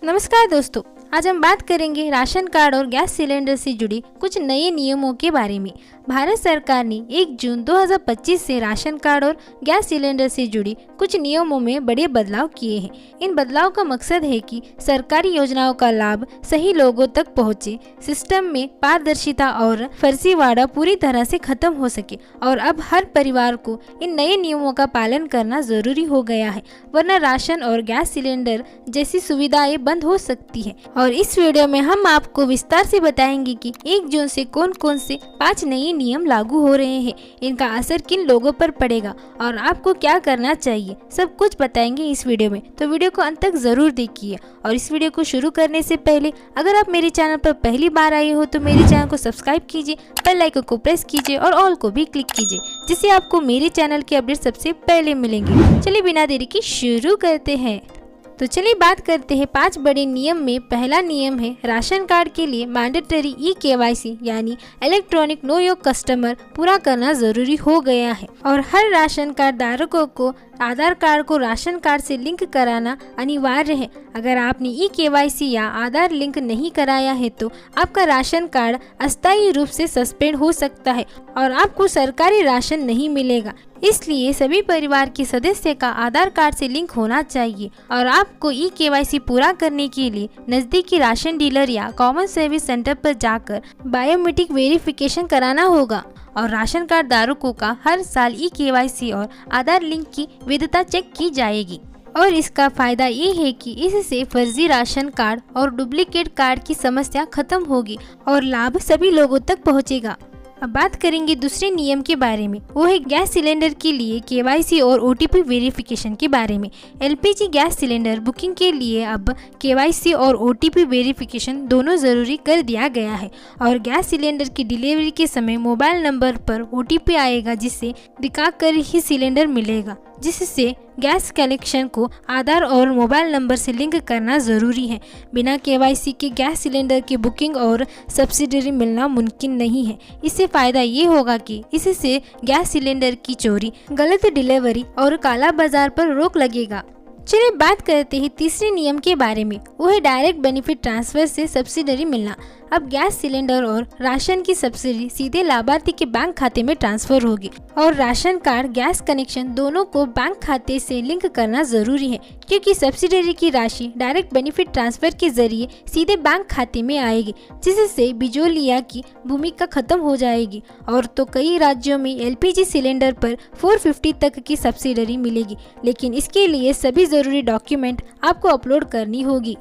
नमस्कार दोस्तों, आज हम बात करेंगे राशन कार्ड और गैस सिलेंडर से जुड़ी कुछ नए नियमों के बारे में। भारत सरकार ने 1 जून 2025 से राशन कार्ड और गैस सिलेंडर से जुड़ी कुछ नियमों में बड़े बदलाव किए हैं। इन बदलाव का मकसद है कि सरकारी योजनाओं का लाभ सही लोगों तक पहुंचे, सिस्टम में पारदर्शिता और फर्जीवाड़ा पूरी तरह से खत्म हो सके और अब हर परिवार को इन नए नियमों का पालन करना जरूरी हो गया है, वरना राशन और गैस सिलेंडर जैसी सुविधाएं बंद हो सकती है। और इस वीडियो में हम आपको विस्तार से बताएंगे कि 1 जून से कौन कौन से 5 नए नियम लागू हो रहे हैं, इनका असर किन लोगों पर पड़ेगा और आपको क्या करना चाहिए, सब कुछ बताएंगे इस वीडियो में। तो वीडियो को अंत तक जरूर देखिए। और इस वीडियो को शुरू करने से पहले अगर आप मेरे चैनल पर पहली बार आए हो तो मेरे चैनल को सब्सक्राइब कीजिए, बेल आइकन को प्रेस कीजिए और ऑल को भी क्लिक कीजिए, जिससे आपको मेरे चैनल के अपडेट सबसे पहले मिलेंगे। चलिए बिना देरी के शुरू करते हैं। तो चलिए बात करते हैं 5 बड़े नियम में। पहला नियम है राशन कार्ड के लिए मैंडेटरी KYC यानी इलेक्ट्रॉनिक नो योर कस्टमर पूरा करना जरूरी हो गया है और हर राशन कार्ड धारकों को आधार कार्ड को राशन कार्ड से लिंक कराना अनिवार्य है। अगर आपने KYC या आधार लिंक नहीं कराया है तो आपका राशन कार्ड अस्थायी रूप से सस्पेंड हो सकता है और आपको सरकारी राशन नहीं मिलेगा। इसलिए सभी परिवार के सदस्य का आधार कार्ड से लिंक होना चाहिए और आपको KYC पूरा करने के लिए नजदीकी राशन डीलर या कॉमन सर्विस सेंटर पर जाकर बायोमेट्रिक वेरिफिकेशन कराना होगा और राशन कार्ड धारकों का हर साल KYC और आधार लिंक की वैधता चेक की जाएगी। और इसका फायदा ये है कि इससे फर्जी राशन कार्ड और डुप्लीकेट कार्ड की समस्या खत्म होगी और लाभ सभी लोगों तक पहुंचेगा। अब बात करेंगे दूसरे नियम के बारे में, वो है गैस सिलेंडर के लिए KYC और OTP वेरिफिकेशन के बारे में। LPG गैस सिलेंडर बुकिंग के लिए अब KYC और OTP वेरिफिकेशन दोनों जरूरी कर दिया गया है और गैस सिलेंडर की डिलीवरी के समय मोबाइल नंबर पर OTP आएगा, जिससे दिखाकर ही सिलेंडर मिलेगा, जिससे गैस कनेक्शन को आधार और मोबाइल नंबर से लिंक करना जरूरी है। बिना KYC के गैस सिलेंडर की बुकिंग और सब्सिडी मिलना मुमकिन नहीं है। इससे फायदा ये होगा कि इससे गैस सिलेंडर की चोरी, गलत डिलीवरी और काला बाजार पर रोक लगेगा। चलिए बात करते हैं तीसरे नियम के बारे में, वो है डायरेक्ट बेनिफिट ट्रांसफर से सब्सिडी मिलना। अब गैस सिलेंडर और राशन की सब्सिडी सीधे लाभार्थी के बैंक खाते में ट्रांसफर होगी और राशन कार्ड, गैस कनेक्शन दोनों को बैंक खाते से लिंक करना जरूरी है, क्योंकि सब्सिडी की राशि डायरेक्ट बेनिफिट ट्रांसफर के जरिए सीधे बैंक खाते में आएगी, जिससे बिचौलिया की भूमिका खत्म हो जाएगी। और तो कई राज्यों में LPG सिलेंडर पर 450 तक की सब्सिडी मिलेगी, लेकिन इसके लिए सभी जरूरी डॉक्यूमेंट आपको अपलोड करनी होगी।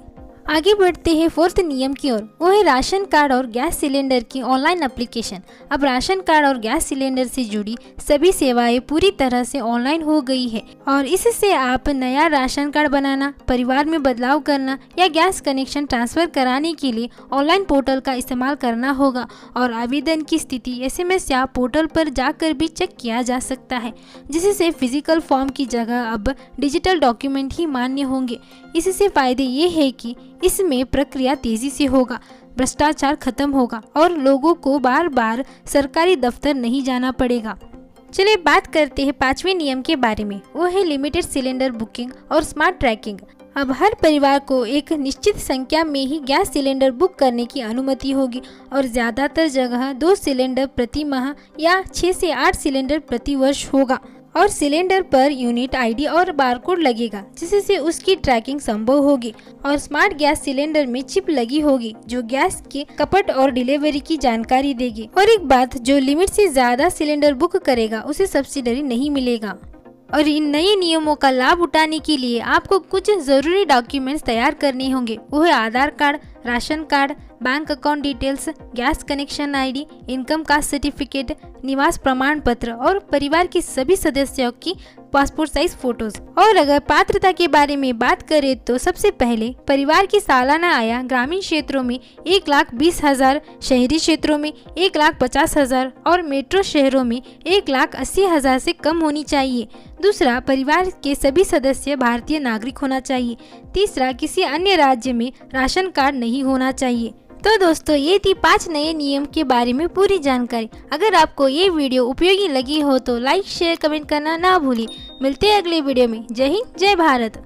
आगे बढ़ते हैं 4th नियम की ओर, वो है राशन कार्ड और गैस सिलेंडर की ऑनलाइन एप्लीकेशन। अब राशन कार्ड और गैस सिलेंडर से जुड़ी सभी सेवाएं पूरी तरह से ऑनलाइन हो गई है और इससे आप नया राशन कार्ड बनाना, परिवार में बदलाव करना या गैस कनेक्शन ट्रांसफर कराने के लिए ऑनलाइन पोर्टल का इस्तेमाल करना होगा और आवेदन की स्थिति SMS या पोर्टल पर जाकर भी चेक किया जा सकता है, जिससे फिजिकल फॉर्म की जगह अब डिजिटल डॉक्यूमेंट ही मान्य होंगे। इससे फायदे ये है कि इसमें प्रक्रिया तेजी से होगा, भ्रष्टाचार खत्म होगा और लोगों को बार बार सरकारी दफ्तर नहीं जाना पड़ेगा। चलिए बात करते हैं 5वें नियम के बारे में, वो है लिमिटेड सिलेंडर बुकिंग और स्मार्ट ट्रैकिंग। अब हर परिवार को एक निश्चित संख्या में ही गैस सिलेंडर बुक करने की अनुमति होगी और ज़्यादातर जगह 2 सिलेंडर प्रति माह या 6 से 8 सिलेंडर प्रति वर्ष होगा और सिलेंडर पर यूनिट ID और बारकोड लगेगा, जिससे उसकी ट्रैकिंग संभव होगी। और स्मार्ट गैस सिलेंडर में चिप लगी होगी जो गैस के खपत और डिलीवरी की जानकारी देगी। और एक बात, जो लिमिट से ज्यादा सिलेंडर बुक करेगा उसे सब्सिडी नहीं मिलेगा। और इन नए नियमों का लाभ उठाने के लिए आपको कुछ जरूरी डॉक्यूमेंट्स तैयार करने होंगे, वो है Aadhaar card, ration card, bank account details, gas connection ID, income caste certificate, निवास प्रमाण पत्र और परिवार के सभी सदस्यों की पासपोर्ट साइज फोटोज। और अगर पात्रता के बारे में बात करें तो सबसे पहले परिवार की सालाना आय ग्रामीण क्षेत्रों में 1,20,000, शहरी क्षेत्रों में 1,50,000 और मेट्रो शहरों में 1,80,000 से कम होनी चाहिए। दूसरा, परिवार के सभी सदस्य भारतीय नागरिक होना चाहिए। तीसरा, किसी अन्य राज्य में राशन कार्ड नहीं होना चाहिए। तो दोस्तों, ये थी 5 नए नियम के बारे में पूरी जानकारी। अगर आपको ये वीडियो उपयोगी लगी हो तो लाइक, शेयर, कमेंट करना ना भूलिए। मिलते हैं अगले वीडियो में। जय हिंद, जय भारत।